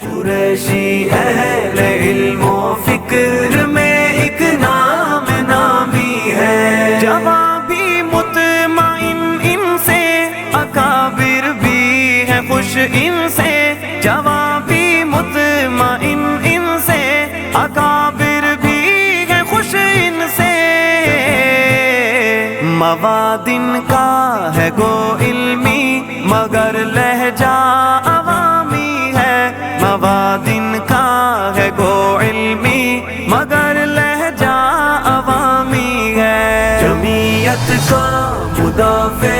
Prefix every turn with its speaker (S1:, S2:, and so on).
S1: قریشی اہل علم و فکر میں ایک نام نامی ہے، جوان بھی مطمئن ان سے، اکابر بھی ہے خوش ان سے، جوان بھی مطمئن ان سے، اکابر بھی ہے خوش ان سے، مواد ان کا ہے گو علمی مگر لہجہ عوامی ہے، مواد ان کا ہے گو علمی مگر لہجہ عوامی ہے، جمعیت کا مدافع